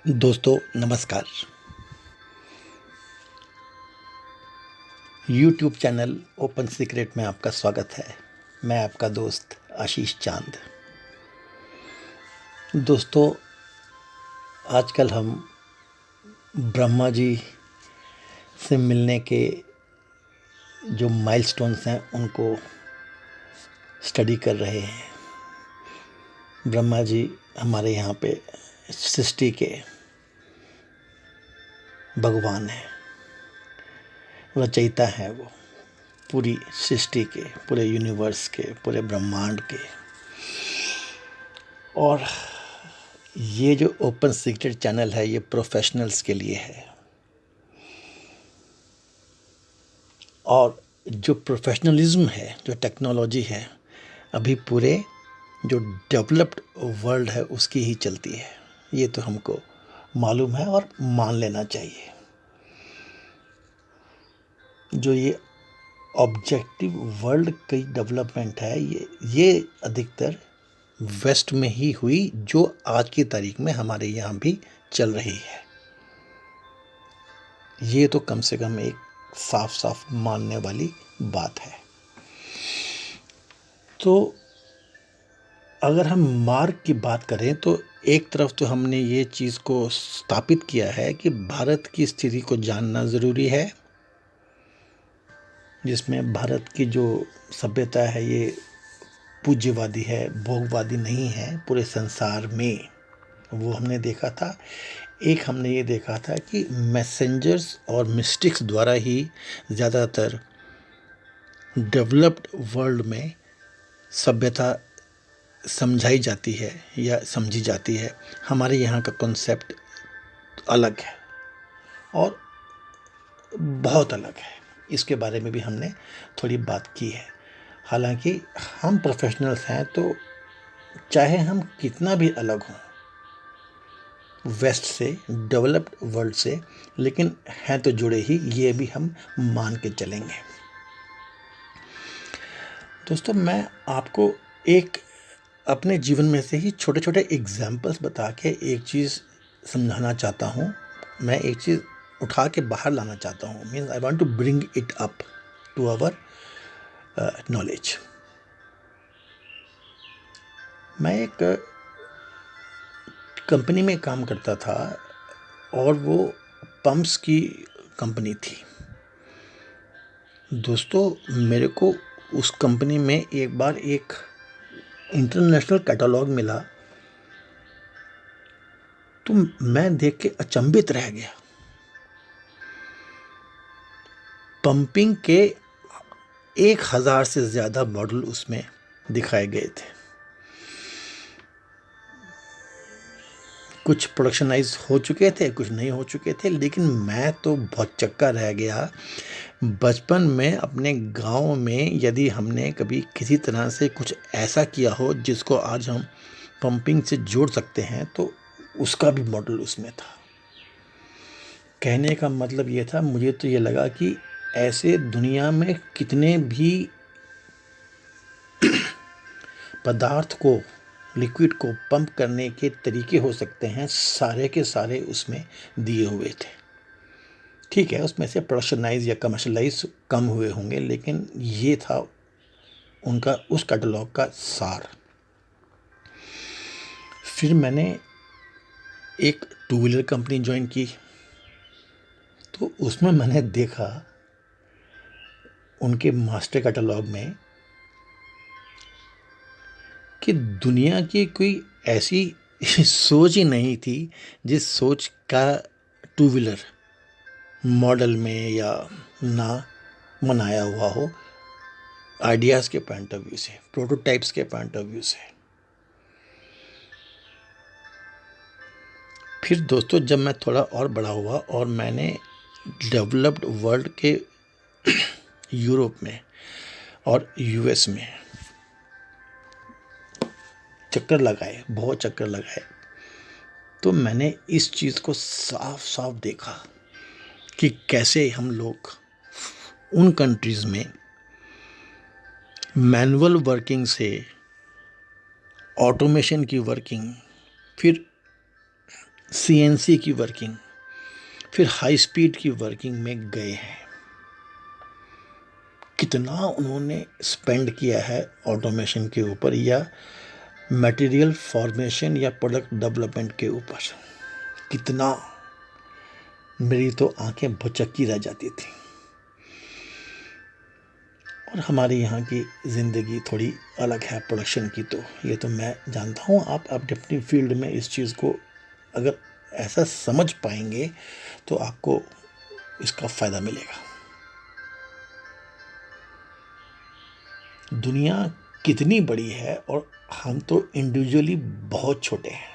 दोस्तों नमस्कार। YouTube channel open secret में आपका स्वागत है। मैं आपका दोस्त आशीष चांद। दोस्तों आजकल हम ब्रह्मा जी से मिलने के जो माइलस्टोन्स हैं उनको स्टडी कर रहे हैं। ब्रह्मा जी हमारे यहाँ पे सृष्टि के भगवान हैं, रचयिता हैं। वो पूरी सृष्टि के, पूरे यूनिवर्स के, पूरे ब्रह्मांड के। और ये जो ओपन सीक्रेट चैनल है ये प्रोफेशनल्स के लिए है। और जो प्रोफेशनलिज्म है, जो टेक्नोलॉजी है, अभी पूरे जो डेवलप्ड वर्ल्ड है उसकी ही चलती है। ये तो हमको मालूम है और मान लेना चाहिए। जो ये ऑब्जेक्टिव वर्ल्ड की डेवलपमेंट है ये अधिकतर वेस्ट में ही हुई, जो आज की तारीख में हमारे यहाँ भी चल रही है। ये तो कम से कम एक साफ साफ मानने वाली बात है। तो अगर हम मार्ग की बात करें तो एक तरफ तो हमने ये चीज़ को स्थापित किया है कि भारत की स्थिति को जानना ज़रूरी है, जिसमें भारत की जो सभ्यता है ये पूज्यवादी है, भोगवादी नहीं है। पूरे संसार में वो हमने देखा था। एक हमने ये देखा था कि मैसेंजर्स और मिस्टिक्स द्वारा ही ज़्यादातर डेवलप्ड वर्ल्ड में सभ्यता समझाई जाती है या समझी जाती है। हमारे यहाँ का कॉन्सेप्ट अलग है और बहुत अलग है। इसके बारे में भी हमने थोड़ी बात की है। हालांकि हम प्रोफेशनल्स हैं तो चाहे हम कितना भी अलग हों वेस्ट से, डेवलप्ड वर्ल्ड से, लेकिन हैं तो जुड़े ही, ये भी हम मान के चलेंगे। दोस्तों मैं आपको एक अपने जीवन में से ही छोटे छोटे एग्जाम्पल्स बता के एक चीज़ समझाना चाहता हूँ। मैं एक चीज़ उठा के बाहर लाना चाहता हूँ। Means I want to bring it up to our knowledge. मैं एक कंपनी में काम करता था और वो पंप्स की कंपनी थी। दोस्तों मेरे को उस कंपनी में एक बार एक इंटरनेशनल कैटलॉग मिला तो मैं देख के अचंभित रह गया। पंपिंग के 1000 से ज़्यादा मॉडल उसमें दिखाए गए थे। कुछ प्रोडक्शनाइज हो चुके थे, कुछ नहीं हो चुके थे, लेकिन मैं तो बहुत चक्का रह गया। बचपन में अपने गांव में यदि हमने कभी किसी तरह से कुछ ऐसा किया हो जिसको आज हम पंपिंग से जोड़ सकते हैं तो उसका भी मॉडल उसमें था। कहने का मतलब ये था, मुझे तो ये लगा कि ऐसे दुनिया में कितने भी पदार्थ को, लिक्विड को पंप करने के तरीके हो सकते हैं, सारे के सारे उसमें दिए हुए थे। ठीक है, उसमें से प्रोडक्शनाइज या कमर्शलाइज कम हुए होंगे, लेकिन ये था उनका उस कैटलॉग का सार। फिर मैंने एक टू व्हीलर कंपनी ज्वाइन की तो उसमें मैंने देखा उनके मास्टर कैटलॉग में कि दुनिया की कोई ऐसी सोच ही नहीं थी जिस सोच का टू व्हीलर मॉडल में या ना बनाया हुआ हो, आइडियाज़ के पॉइंट ऑफ व्यू से, प्रोटोटाइप्स के पॉइंट ऑफ व्यू से। फिर दोस्तों जब मैं थोड़ा और बड़ा हुआ और मैंने डेवलप्ड वर्ल्ड के यूरोप में और यूएस में चक्कर लगाए, बहुत चक्कर लगाए, तो मैंने इस चीज़ को साफ साफ देखा कि कैसे हम लोग उन कंट्रीज़ में मैनुअल वर्किंग से ऑटोमेशन की वर्किंग, फिर सीएनसी की वर्किंग, फिर हाई स्पीड की वर्किंग में गए हैं। कितना उन्होंने स्पेंड किया है ऑटोमेशन के ऊपर या मटेरियल फॉर्मेशन या प्रोडक्ट डेवलपमेंट के ऊपर, कितना, मेरी तो आंखें भुचक्की रह जाती थी। और हमारे यहाँ की ज़िंदगी थोड़ी अलग है प्रोडक्शन की, तो ये तो मैं जानता हूँ। आप अपनी फील्ड में इस चीज़ को अगर ऐसा समझ पाएंगे तो आपको इसका फ़ायदा मिलेगा। दुनिया कितनी बड़ी है और हम तो इंडिविजुअली बहुत छोटे हैं।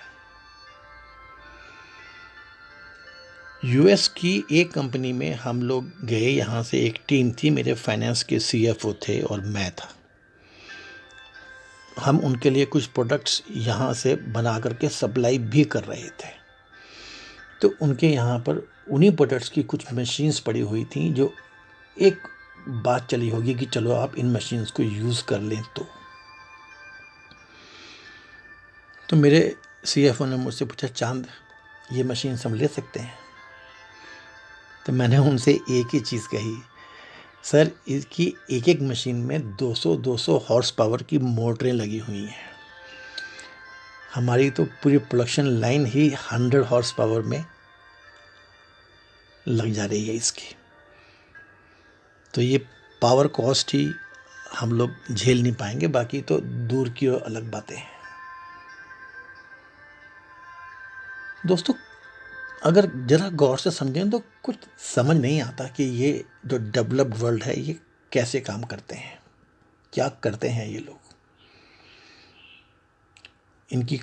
यूएस की एक कंपनी में हम लोग गए, यहाँ से एक टीम थी, मेरे फाइनेंस के सीएफओ थे और मैं था। हम उनके लिए कुछ प्रोडक्ट्स यहाँ से बना करके सप्लाई भी कर रहे थे। तो उनके यहाँ पर उन्हीं प्रोडक्ट्स की कुछ मशीन्स पड़ी हुई थी, जो एक बात चली होगी कि चलो आप इन मशीन्स को यूज़ कर लें। तो मेरे सीएफओ ने मुझसे पूछा, चांद ये मशीन हम ले सकते हैं? तो मैंने उनसे एक ही चीज़ कही, सर इसकी एक एक मशीन में 200 हॉर्स पावर की मोटरें लगी हुई हैं। हमारी तो पूरी प्रोडक्शन लाइन ही 100 हॉर्स पावर में लग जा रही है इसकी। तो ये पावर कॉस्ट ही हम लोग झेल नहीं पाएंगे, बाकी तो दूर की और अलग बातें हैं। दोस्तों, अगर जरा गौर से समझें तो कुछ समझ नहीं आता कि ये जो डेवलप्ड वर्ल्ड है ये कैसे काम करते हैं, क्या करते हैं ये लोग, इनकी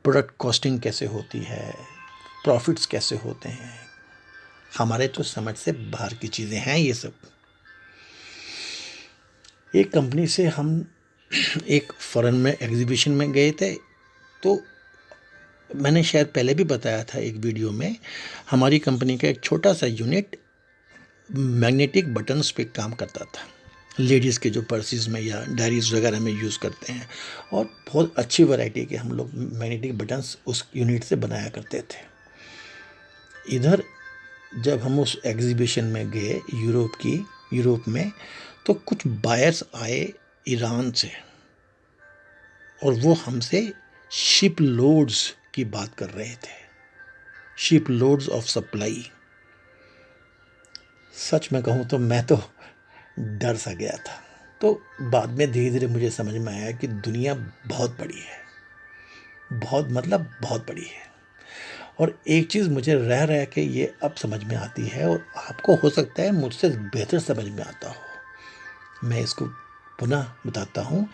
प्रोडक्ट कॉस्टिंग कैसे होती है, प्रॉफिट्स कैसे होते हैं। हमारे तो समझ से बाहर की चीज़ें हैं ये सब। एक कंपनी से हम एक फॉरेन में एग्जीबिशन में गए थे। तो मैंने शायद पहले भी बताया था एक वीडियो में, हमारी कंपनी का एक छोटा सा यूनिट मैग्नेटिक बटन्स पे काम करता था, लेडीज़ के जो पर्सेस में या डायरीज वगैरह में यूज़ करते हैं। और बहुत अच्छी वैरायटी के हम लोग मैग्नेटिक बटन्स उस यूनिट से बनाया करते थे। इधर जब हम उस एग्जीबिशन में गए यूरोप में, तो कुछ बायर्स आए ईरान से और वो हमसे शिप लोड्स की बात कर रहे थे, शिप लोड्स ऑफ सप्लाई। सच में कहूँ तो मैं तो डर सा गया था। तो बाद में धीरे धीरे मुझे समझ में आया कि दुनिया बहुत बड़ी है, बहुत मतलब बहुत बड़ी है। और एक चीज़ मुझे रह रह के ये अब समझ में आती है, और आपको हो सकता है मुझसे बेहतर समझ में आता हो। मैं इसको पुनः बताता हूँ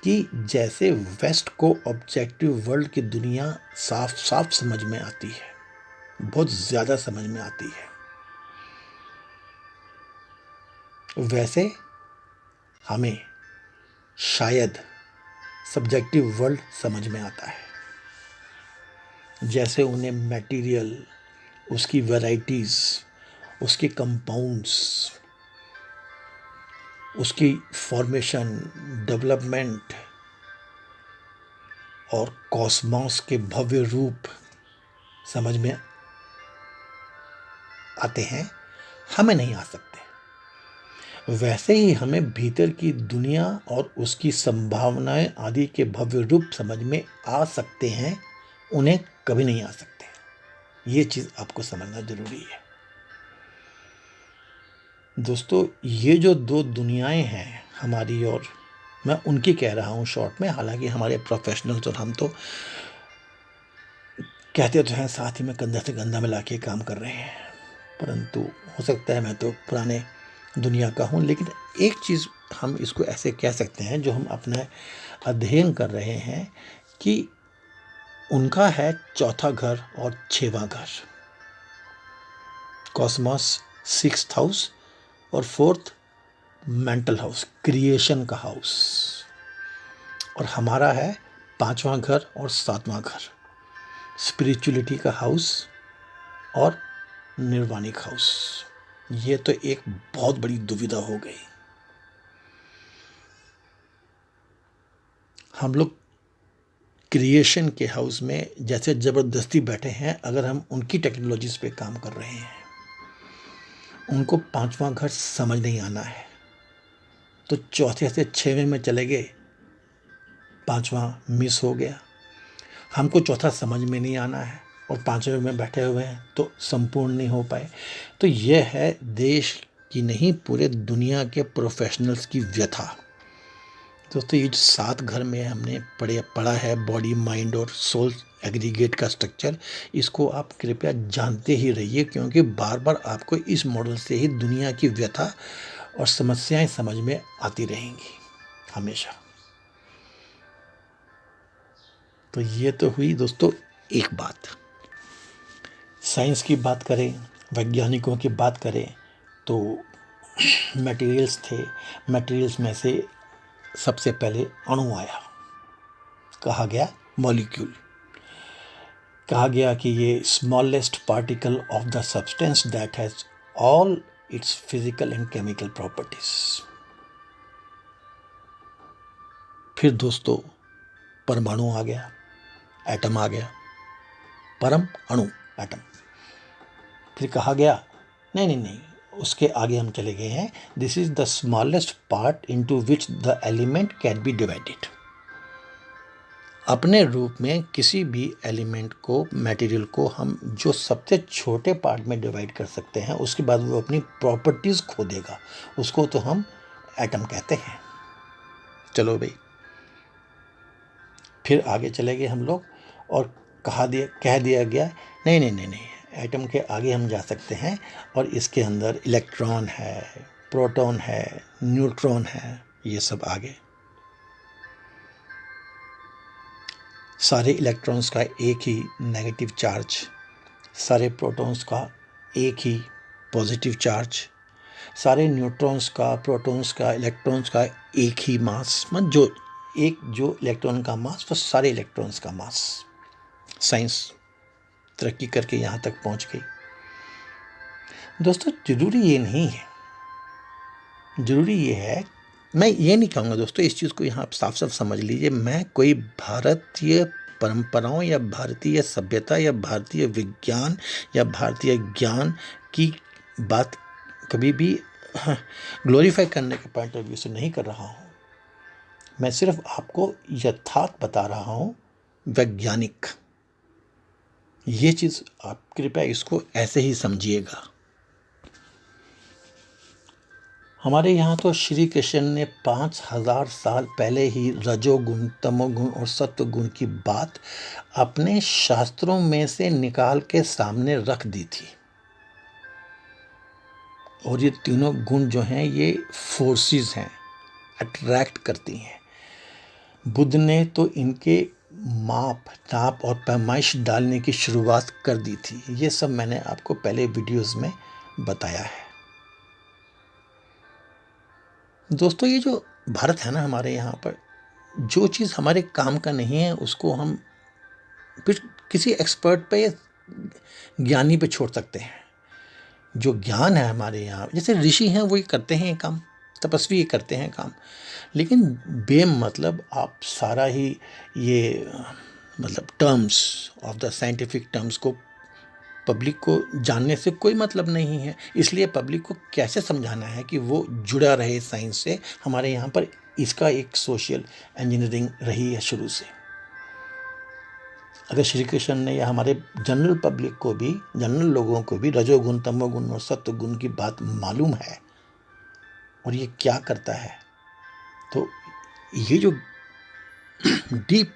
कि जैसे वेस्ट को ऑब्जेक्टिव वर्ल्ड की दुनिया साफ साफ समझ में आती है, बहुत ज़्यादा समझ में आती है, वैसे हमें शायद सब्जेक्टिव वर्ल्ड समझ में आता है। जैसे उन्हें मटेरियल, उसकी वैराइटीज़, उसके कंपाउंड्स, उसकी फॉर्मेशन, डेवलपमेंट और कॉस्मॉस के भव्य रूप समझ में आते हैं, हमें नहीं आ सकते। वैसे ही हमें भीतर की दुनिया और उसकी संभावनाएं आदि के भव्य रूप समझ में आ सकते हैं, उन्हें कभी नहीं आ सकते। ये चीज़ आपको समझना जरूरी है। दोस्तों, ये जो दो दुनियाएं हैं हमारी, और मैं उनकी कह रहा हूँ शॉर्ट में, हालांकि हमारे प्रोफेशनल्स और हम तो कहते तो हैं साथ ही में कंधा से कंधा मिला के काम कर रहे हैं, परंतु हो सकता है मैं तो पुराने दुनिया का हूँ। लेकिन एक चीज़ हम इसको ऐसे कह सकते हैं, जो हम अपना अध्ययन कर रहे हैं, कि उनका है चौथा घर और 6वां घर, कॉस्मॉस 6th हाउस और 4th मेंटल हाउस, क्रिएशन का हाउस। और हमारा है 5वां घर और 7वां घर, स्पिरिचुअलिटी का हाउस और निर्वाणिक हाउस। ये तो एक बहुत बड़ी दुविधा हो गई। हम लोग क्रिएशन के हाउस में जैसे ज़बरदस्ती बैठे हैं, अगर हम उनकी टेक्नोलॉजीज पे काम कर रहे हैं, उनको पांचवा घर समझ नहीं आना है, तो चौथे से छठवें में चले गए, पांचवा मिस हो गया। हमको चौथा समझ में नहीं आना है और पांचवें में बैठे हुए हैं तो संपूर्ण नहीं हो पाए। तो यह है देश की नहीं, पूरे दुनिया के प्रोफेशनल्स की व्यथा। दोस्तों, ये जो 7 घर में हमने पढ़ा है, बॉडी, माइंड और सोल एग्रीगेट का स्ट्रक्चर, इसको आप कृपया जानते ही रहिए, क्योंकि बार बार आपको इस मॉडल से ही दुनिया की व्यथा और समस्याएं समझ में आती रहेंगी हमेशा। तो ये तो हुई दोस्तों एक बात। साइंस की बात करें, वैज्ञानिकों की बात करें, तो मटेरियल्स थे। मटेरियल्स में से सबसे पहले अणु आया, कहा गया मॉलिक्यूल, कहा गया कि ये smallest particle of the substance that has all it's physical and chemical properties. फिर दोस्तों परमाणु आ गया, एटम आ गया, परम अणु एटम। फिर कहा गया नहीं नहीं नहीं, उसके आगे हम चले गए हैं, this is the smallest part into which the element can be divided. अपने रूप में किसी भी एलिमेंट को, मटेरियल को हम जो सबसे छोटे पार्ट में डिवाइड कर सकते हैं, उसके बाद वो अपनी प्रॉपर्टीज खो देगा, उसको तो हम एटम कहते हैं। चलो भाई, फिर आगे चले गए हम लोग और कह दिया गया नहीं नहीं नहीं नहीं, एटम के आगे हम जा सकते हैं और इसके अंदर इलेक्ट्रॉन है, प्रोटॉन है, न्यूट्रॉन है, ये सब आगे। सारे इलेक्ट्रॉन्स का एक ही नेगेटिव चार्ज, सारे प्रोटॉन्स का एक ही पॉजिटिव चार्ज, सारे न्यूट्रॉन्स का, प्रोटॉन्स का, इलेक्ट्रॉन्स का एक ही मास, जो इलेक्ट्रॉन का मास वो सारे इलेक्ट्रॉन्स का मास। साइंस तरक्की करके यहाँ तक पहुँच गई। दोस्तों, जरूरी ये नहीं है, जरूरी ये है, मैं ये नहीं कहूँगा दोस्तों, इस चीज़ को यहाँ साफ साफ समझ लीजिए, मैं कोई भारतीय परंपराओं या भारतीय सभ्यता या भारतीय विज्ञान या भारतीय ज्ञान की बात कभी भी ग्लोरीफाई करने के पॉइंट ऑफ व्यू से नहीं कर रहा हूँ। मैं सिर्फ आपको यथार्थ बता रहा हूँ, वैज्ञानिक। ये चीज़ आप कृपया इसको ऐसे ही समझिएगा। हमारे यहाँ तो श्री कृष्ण ने 5000 साल पहले ही रजोगुण, तमोगुण और सत्वगुण की बात अपने शास्त्रों में से निकाल के सामने रख दी थी। और ये तीनों गुण जो हैं ये फोर्सेस हैं, अट्रैक्ट करती हैं। बुद्ध ने तो इनके माप, नाप और पैमाइश डालने की शुरुआत कर दी थी। ये सब मैंने आपको पहले वीडियोस में बताया है। दोस्तों, ये जो भारत है ना, हमारे यहाँ पर जो चीज़ हमारे काम का नहीं है उसको हम फिर किसी एक्सपर्ट पे या ज्ञानी पे छोड़ सकते हैं। जो ज्ञान है हमारे यहाँ, जैसे ऋषि हैं वही करते हैं ये काम, तपस्वी ये करते हैं काम, लेकिन बेमतलब आप सारा ही ये मतलब terms of the scientific terms को पब्लिक को जानने से कोई मतलब नहीं है। इसलिए पब्लिक को कैसे समझाना है कि वो जुड़ा रहे साइंस से। हमारे यहाँ पर इसका एक सोशल इंजीनियरिंग रही है शुरू से। अगर श्री कृष्ण ने या हमारे जनरल पब्लिक को भी, जनरल लोगों को भी रजोगुण, तमोगुण और सत्वगुण की बात मालूम है और ये क्या करता है, तो ये जो डीप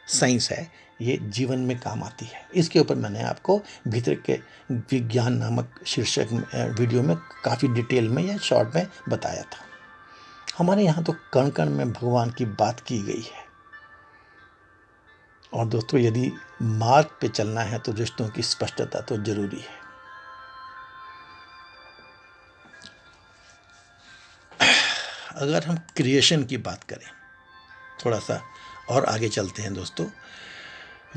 साइंस है ये जीवन में काम आती है। इसके ऊपर मैंने आपको भीतर के विज्ञान नामक शीर्षक वीडियो में काफ़ी डिटेल में या शॉर्ट में बताया था। हमारे यहाँ तो कण कण में भगवान की बात की गई है। और दोस्तों, यदि मार्ग पे चलना है तो रिश्तों की स्पष्टता तो जरूरी है। अगर हम क्रिएशन की बात करें, थोड़ा सा और आगे चलते हैं दोस्तों,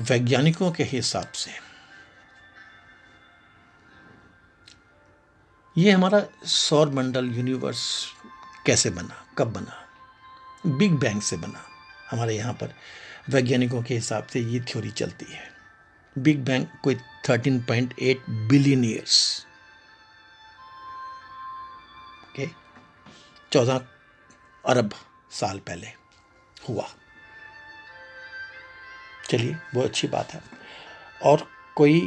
वैज्ञानिकों के हिसाब से ये हमारा सौर मंडल, यूनिवर्स कैसे बना, कब बना? बिग बैंग से बना। हमारे यहाँ पर वैज्ञानिकों के हिसाब से ये थ्योरी चलती है। बिग बैंग कोई 13.8 बिलियन ईयर्स, ओके, 14 अरब साल पहले हुआ। चलिए, वो अच्छी बात है। और कोई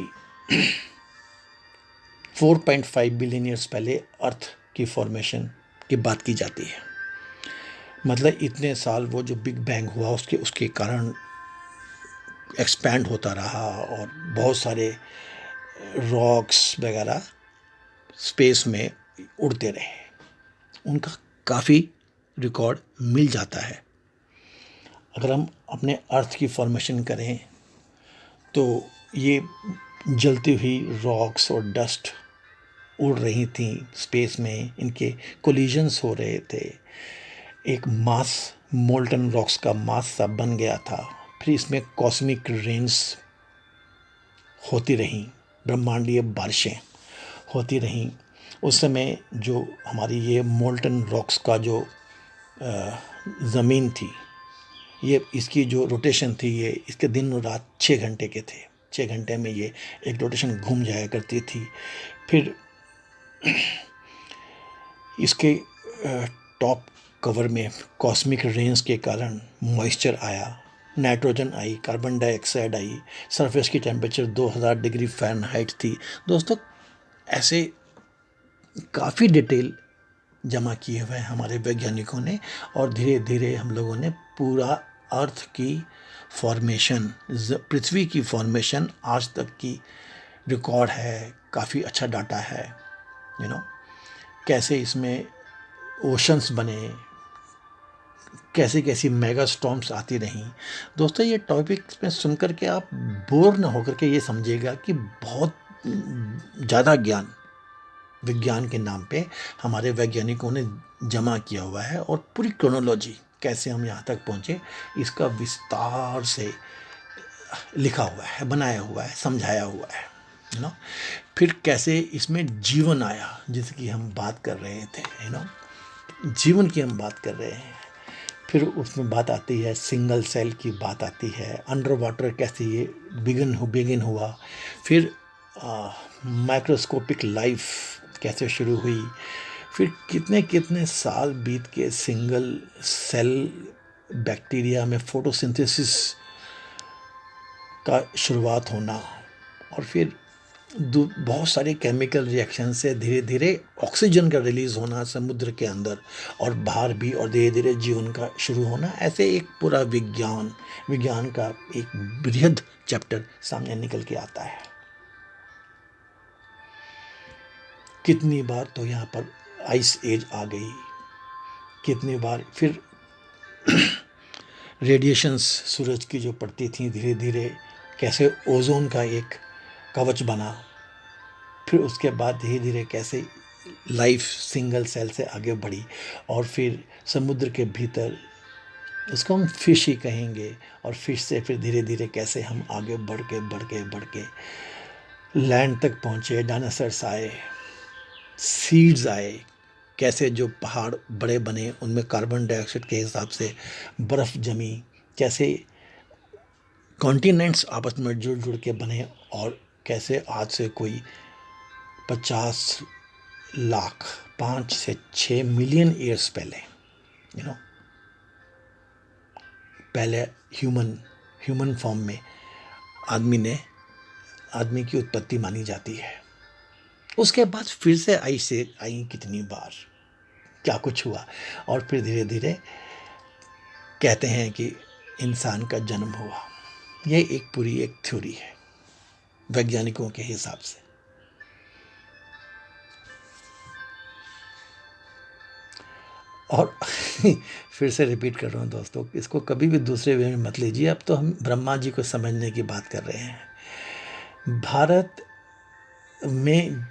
4.5 बिलियन ईयर्स पहले अर्थ की फॉर्मेशन की बात की जाती है। मतलब इतने साल वो जो बिग बैंग हुआ उसके कारण एक्सपैंड होता रहा और बहुत सारे रॉक्स वगैरह स्पेस में उड़ते रहे। उनका काफ़ी रिकॉर्ड मिल जाता है। अगर हम अपने अर्थ की फॉर्मेशन करें तो ये जलती हुई रॉक्स और डस्ट उड़ रही थी स्पेस में, इनके कोलिजन्स हो रहे थे, एक मास मोल्टन रॉक्स का मास सा बन गया था। फिर इसमें कॉस्मिक रेन्स होती रहीं, ब्रह्मांडीय बारिशें होती रहीं। उस समय जो हमारी ये मोल्टन रॉक्स का जो ज़मीन थी, ये इसकी जो रोटेशन थी, ये इसके दिन और रात 6 घंटे के थे। 6 घंटे में ये एक रोटेशन घूम जाया करती थी। फिर इसके टॉप कवर में कॉस्मिक रेंज के कारण मॉइस्चर आया, नाइट्रोजन आई, कार्बन डाइऑक्साइड आई, सरफेस की टेम्परेचर 2000 डिग्री फ़ारेनहाइट थी। दोस्तों, ऐसे काफ़ी डिटेल जमा किए हुए हैं हमारे वैज्ञानिकों ने, और धीरे धीरे हम लोगों ने पूरा अर्थ की फॉर्मेशन, पृथ्वी की फॉर्मेशन आज तक की रिकॉर्ड है, काफ़ी अच्छा डाटा है। कैसे इसमें ओशंस बने, कैसे कैसी मेगा स्टॉर्म्स आती रहीं। दोस्तों, ये टॉपिक में सुनकर के आप बोर ना होकर के ये समझिएगा कि बहुत ज़्यादा ज्ञान विज्ञान के नाम पे हमारे वैज्ञानिकों ने जमा किया हुआ है, और पूरी क्रोनोलॉजी कैसे हम यहाँ तक पहुँचे इसका विस्तार से लिखा हुआ है, बनाया हुआ है, समझाया हुआ है फिर कैसे इसमें जीवन आया, जिसकी हम बात कर रहे थे, जीवन की हम बात कर रहे हैं। फिर उसमें बात आती है, सिंगल सेल की बात आती है, अंडर वाटर कैसे ये बिगिन हुआ, फिर माइक्रोस्कोपिक लाइफ कैसे शुरू हुई, फिर कितने कितने साल बीत के सिंगल सेल बैक्टीरिया में फोटोसिंथेसिस का शुरुआत होना, और फिर बहुत सारे केमिकल रिएक्शन से धीरे धीरे ऑक्सीजन का रिलीज होना समुद्र के अंदर और बाहर भी, और धीरे धीरे जीवन का शुरू होना। ऐसे एक पूरा विज्ञान का एक बृहद चैप्टर सामने निकल के आता है। कितनी बार तो यहाँ पर आइस एज आ गई, कितनी बार फिर रेडिएशंस सूरज की जो पड़ती थी, धीरे धीरे कैसे ओजोन का एक कवच बना, फिर उसके बाद धीरे धीरे कैसे लाइफ सिंगल सेल से आगे बढ़ी, और फिर समुद्र के भीतर, इसको हम फिश ही कहेंगे, और फिश से फिर धीरे धीरे कैसे हम आगे बढ़ के लैंड तक पहुँचे, डायनासोर्स आए, सीड्स आए, कैसे जो पहाड़ बड़े बने उनमें कार्बन डाइऑक्साइड के हिसाब से बर्फ़ जमी, कैसे कॉन्टिनेंट्स आपस में जुड़ जुड़ के बने, और कैसे आज से कोई 50 लाख 5 से 6 मिलियन ईयर्स पहले पहले ह्यूमन फॉर्म में आदमी की उत्पत्ति मानी जाती है। उसके बाद फिर से आई कितनी बार, क्या कुछ हुआ, और फिर धीरे धीरे कहते हैं कि इंसान का जन्म हुआ। ये एक पूरी एक थ्योरी है वैज्ञानिकों के हिसाब से। और फिर से रिपीट कर रहा हूँ दोस्तों, इसको कभी भी दूसरे वे में मत लीजिए। अब तो हम ब्रह्मा जी को समझने की बात कर रहे हैं। भारत में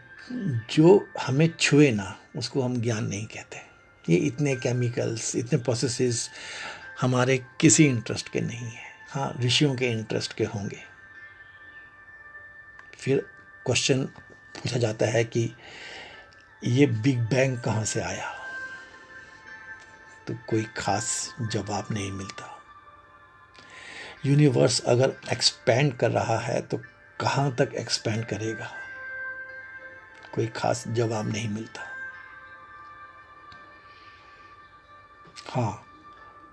जो हमें छुए ना, उसको हम ज्ञान नहीं कहते। ये इतने केमिकल्स, इतने प्रोसेसेस हमारे किसी इंटरेस्ट के नहीं है। हाँ, ऋषियों के इंटरेस्ट के होंगे। फिर क्वेश्चन पूछा जाता है कि ये बिग बैंग कहाँ से आया, तो कोई खास जवाब नहीं मिलता। यूनिवर्स अगर एक्सपैंड कर रहा है तो कहाँ तक एक्सपैंड करेगा, कोई खास जवाब नहीं मिलता। हाँ,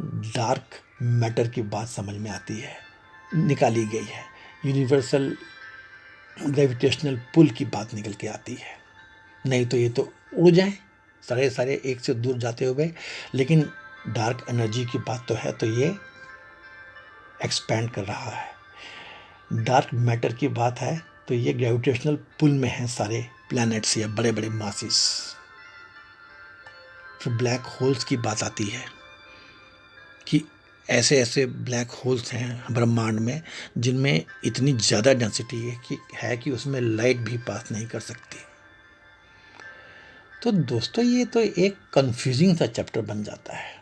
डार्क मैटर की बात समझ में आती है, निकाली गई है। यूनिवर्सल ग्रेविटेशनल पुल की बात निकल के आती है। नहीं तो ये तो उड़ जाए सारे सारे एक से दूर जाते हुए, लेकिन डार्क एनर्जी की बात तो है, तो ये एक्सपैंड कर रहा है। डार्क मैटर की बात है तो ये ग्रेविटेशनल पुल में है सारे प्लैनेट्स या बड़े बड़े मासेस। फिर ब्लैक होल्स की बात आती है कि ऐसे ऐसे ब्लैक होल्स हैं ब्रह्मांड में जिनमें इतनी ज़्यादा डेंसिटी है कि उसमें लाइट भी पास नहीं कर सकती। तो दोस्तों ये तो एक कंफ्यूजिंग सा चैप्टर बन जाता है।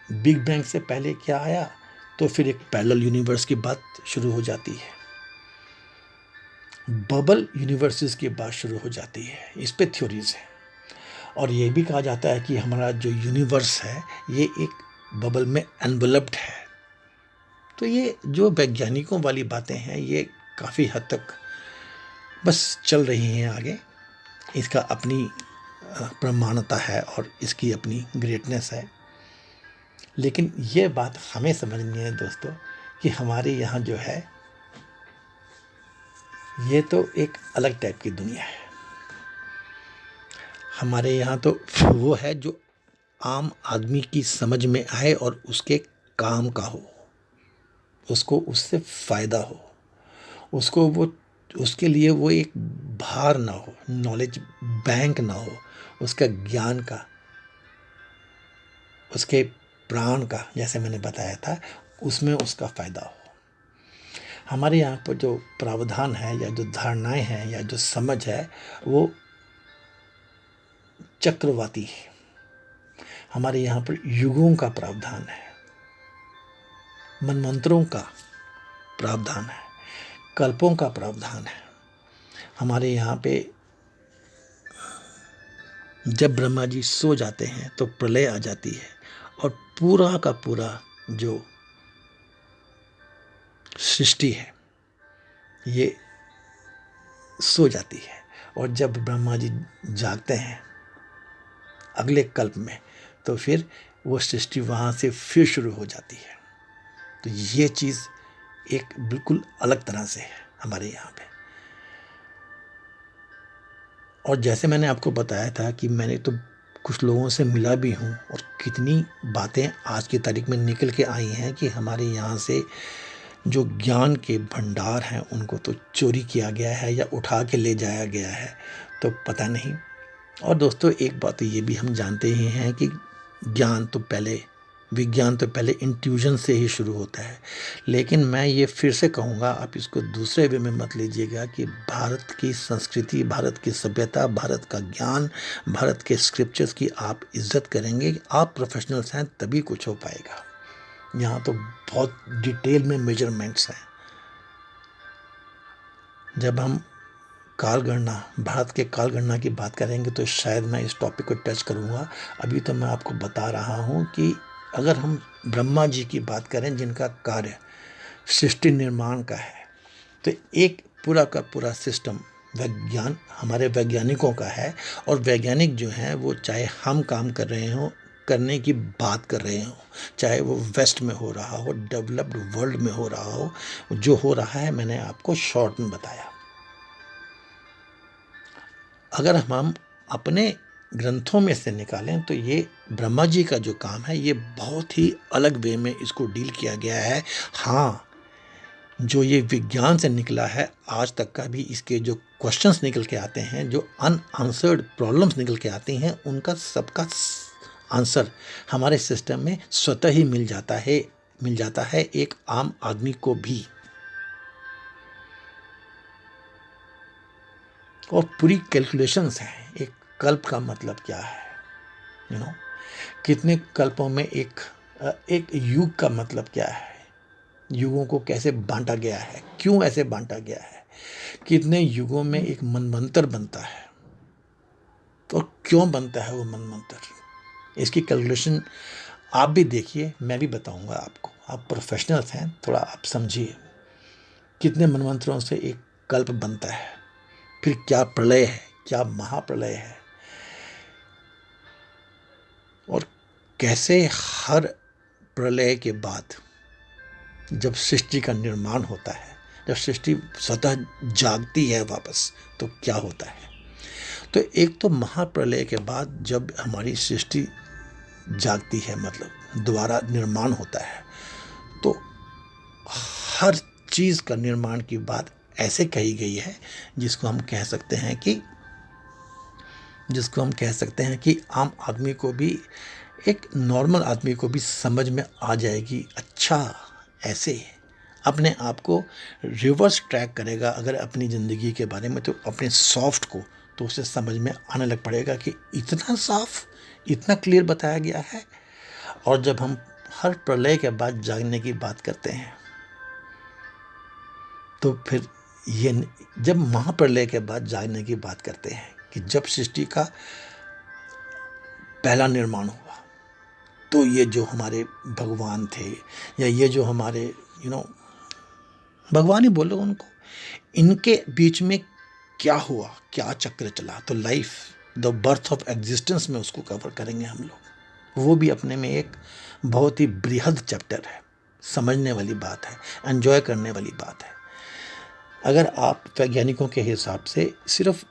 बिग बैंग से पहले क्या आया, तो फिर एक पैरेलल यूनिवर्स की बात शुरू हो जाती है, बबल यूनिवर्सेस की बात शुरू हो जाती है। इस पे थ्योरीज है, और ये भी कहा जाता है कि हमारा जो यूनिवर्स है ये एक बबल में एनवलप्ड है। तो ये जो वैज्ञानिकों वाली बातें हैं ये काफ़ी हद तक बस चल रही हैं आगे। इसका अपनी प्रमाणता है और इसकी अपनी ग्रेटनेस है, लेकिन ये बात हमें समझनी है दोस्तों कि हमारे यहाँ जो है ये तो एक अलग टाइप की दुनिया है। हमारे यहाँ तो वो है जो आम आदमी की समझ में आए और उसके काम का हो, उसको उससे फ़ायदा हो, उसको वो उसके लिए वो एक भार ना हो, नॉलेज बैंक ना हो, उसका ज्ञान का, उसके प्राण का, जैसे मैंने बताया था, उसमें उसका फ़ायदा हो। हमारे यहाँ पर जो प्रावधान है या जो धारणाएं हैं या जो समझ है वो चक्रवाती है। हमारे यहाँ पर युगों का प्रावधान है, मनमंत्रों का प्रावधान है, कल्पों का प्रावधान है। हमारे यहाँ पे जब ब्रह्मा जी सो जाते हैं तो प्रलय आ जाती है और पूरा का पूरा जो सृष्टि है ये सो जाती है, और जब ब्रह्मा जी जागते हैं अगले कल्प में तो फिर वो सृष्टि वहाँ से फिर शुरू हो जाती है। तो ये चीज़ एक बिल्कुल अलग तरह से है हमारे यहाँ पे। और जैसे मैंने आपको बताया था कि मैंने तो कुछ लोगों से मिला भी हूँ, और कितनी बातें आज की तारीख में निकल के आई हैं कि हमारे यहाँ से जो ज्ञान के भंडार हैं उनको तो चोरी किया गया है या उठा के ले जाया गया है, तो पता नहीं। और दोस्तों एक बात ये भी हम जानते ही हैं कि विज्ञान तो पहले इंट्यूजन से ही शुरू होता है। लेकिन मैं ये फिर से कहूँगा, आप इसको दूसरे वे में मत लीजिएगा, कि भारत की संस्कृति, भारत की सभ्यता, भारत का ज्ञान, भारत के स्क्रिप्चर्स की आप इज्जत करेंगे, आप प्रोफेशनल्स हैं तभी कुछ हो पाएगा। यहाँ तो बहुत डिटेल में मेजरमेंट्स हैं। जब हम कालगणना, भारत के कालगणना की बात करेंगे तो शायद मैं इस टॉपिक को टच करूँगा। अभी तो मैं आपको बता रहा हूँ कि अगर हम ब्रह्मा जी की बात करें जिनका कार्य सृष्टि निर्माण का है, तो एक पूरा का पूरा सिस्टम विज्ञान हमारे वैज्ञानिकों का है। और वैज्ञानिक जो हैं वो चाहे हम काम कर रहे हों, करने की बात कर रहे हों, चाहे वो वेस्ट में हो रहा हो, डेवलप्ड वर्ल्ड में हो रहा हो, जो हो रहा है मैंने आपको शॉर्ट में बताया। अगर हम अपने ग्रंथों में से निकालें तो ये ब्रह्मा जी का जो काम है ये बहुत ही अलग वे में इसको डील किया गया है। हाँ, जो ये विज्ञान से निकला है आज तक का भी, इसके जो क्वेश्चंस निकल के आते हैं, जो अनआंसर्ड प्रॉब्लम्स निकल के आती हैं, उनका सबका आंसर हमारे सिस्टम में स्वतः ही मिल जाता है एक आम आदमी को भी। और पूरी कैलकुलेशंस हैं। एक कल्प का मतलब क्या है, कितने कल्पों में एक युग का मतलब क्या है, युगों को कैसे बांटा गया है, क्यों ऐसे बांटा गया है, कितने युगों में एक मनमंत्र बनता है और क्यों बनता है वो मनमंत्र। इसकी कैलकुलेशन आप भी देखिए, मैं भी बताऊंगा आपको। आप प्रोफेशनल्स हैं, थोड़ा आप समझिए कितने मनमंत्रों से एक कल्प बनता है, फिर क्या प्रलय है, क्या महाप्रलय है, और कैसे हर प्रलय के बाद जब सृष्टि का निर्माण होता है, जब सृष्टि स्वतः जागती है वापस, तो क्या होता है। तो एक तो महाप्रलय के बाद जब हमारी सृष्टि जागती है, मतलब दोबारा निर्माण होता है, तो हर चीज़ का निर्माण की बात ऐसे कही गई है जिसको हम कह सकते हैं कि आम आदमी को भी, एक नॉर्मल आदमी को भी समझ में आ जाएगी। अच्छा, ऐसे अपने आप को रिवर्स ट्रैक करेगा अगर अपनी ज़िंदगी के बारे में, तो अपने सॉफ्ट को, तो उसे समझ में आने लग पड़ेगा कि इतना साफ, इतना क्लियर बताया गया है। और जब हम हर प्रलय के बाद जागने की बात करते हैं, तो फिर ये, जब महाप्रलय के बाद जागने की बात करते हैं कि जब सृष्टि का पहला निर्माण हुआ, तो ये जो हमारे भगवान थे, या ये जो हमारे भगवान ही बोलो उनको, इनके बीच में क्या हुआ, क्या चक्र चला। तो life, the birth of existence में उसको कवर करेंगे हम लोग। वो भी अपने में एक बहुत ही बृहद चैप्टर है, समझने वाली बात है, एंजॉय करने वाली बात है। अगर आप वैज्ञानिकों के हिसाब से सिर्फ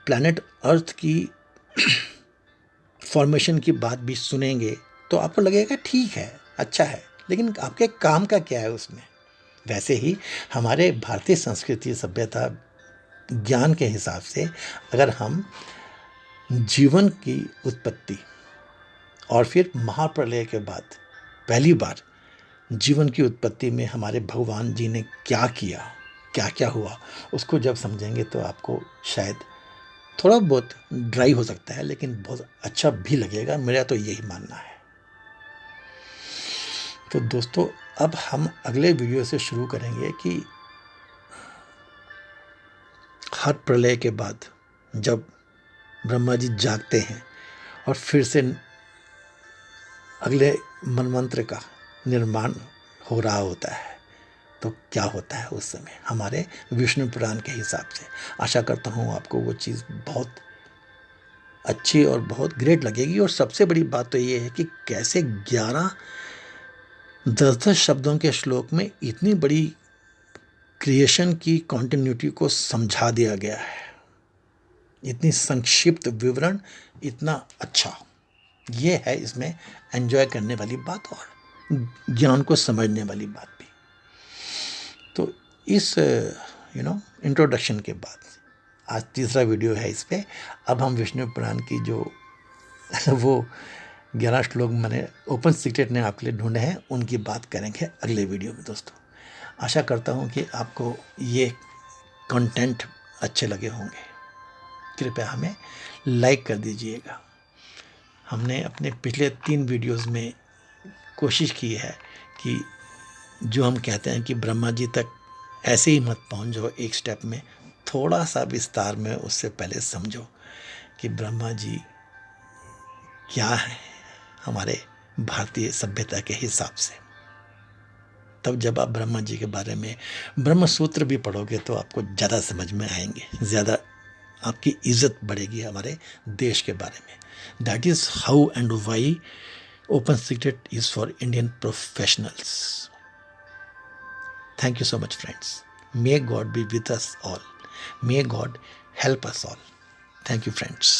प्लैनेट अर्थ की फॉर्मेशन की बात भी सुनेंगे तो आपको लगेगा ठीक है, अच्छा है, लेकिन आपके काम का क्या है उसमें। वैसे ही हमारे भारतीय संस्कृति, सभ्यता, ज्ञान के हिसाब से अगर हम जीवन की उत्पत्ति और फिर महाप्रलय के बाद पहली बार जीवन की उत्पत्ति में हमारे भगवान जी ने क्या किया, क्या क्या हुआ, उसको जब समझेंगे तो आपको शायद थोड़ा बहुत ड्राई हो सकता है, लेकिन बहुत अच्छा भी लगेगा। मेरा तो यही मानना है। तो दोस्तों, अब हम अगले वीडियो से शुरू करेंगे कि हर प्रलय के बाद जब ब्रह्मा जी जागते हैं और फिर से अगले मनमंत्र का निर्माण हो रहा होता है, तो क्या होता है उस समय हमारे विष्णु पुराण के हिसाब से। आशा करता हूँ आपको वो चीज़ बहुत अच्छी और बहुत ग्रेट लगेगी। और सबसे बड़ी बात तो ये है कि कैसे 10 शब्दों के श्लोक में इतनी बड़ी क्रिएशन की कॉन्टिन्यूटी को समझा दिया गया है। इतनी संक्षिप्त विवरण, इतना अच्छा, ये है इसमें एंजॉय करने वाली बात और ज्ञान को समझने वाली बात भी। तो इस इंट्रोडक्शन के बाद आज तीसरा वीडियो है इस पे। अब हम विष्णु पुराण की जो वो 11 श्लोक मैंने ओपन सीक्रेट ने आपके लिए ढूंढे हैं, उनकी बात करेंगे अगले वीडियो में। दोस्तों, आशा करता हूँ कि आपको ये कंटेंट अच्छे लगे होंगे। कृपया हमें लाइक कर दीजिएगा। हमने अपने पिछले 3 वीडियोस में कोशिश की है कि जो हम कहते हैं कि ब्रह्मा जी तक ऐसे ही मत पहुंच जाओ, एक स्टेप में थोड़ा सा विस्तार में उससे पहले समझो कि ब्रह्मा जी क्या है हमारे भारतीय सभ्यता के हिसाब से। तब जब आप ब्रह्मा जी के बारे में ब्रह्म सूत्र भी पढ़ोगे तो आपको ज़्यादा समझ में आएंगे, ज़्यादा आपकी इज्जत बढ़ेगी हमारे देश के बारे में। That is how and why open secret is for Indian professionals. Thank you so much, friends. May God be with us all. May God help us all. Thank you, friends.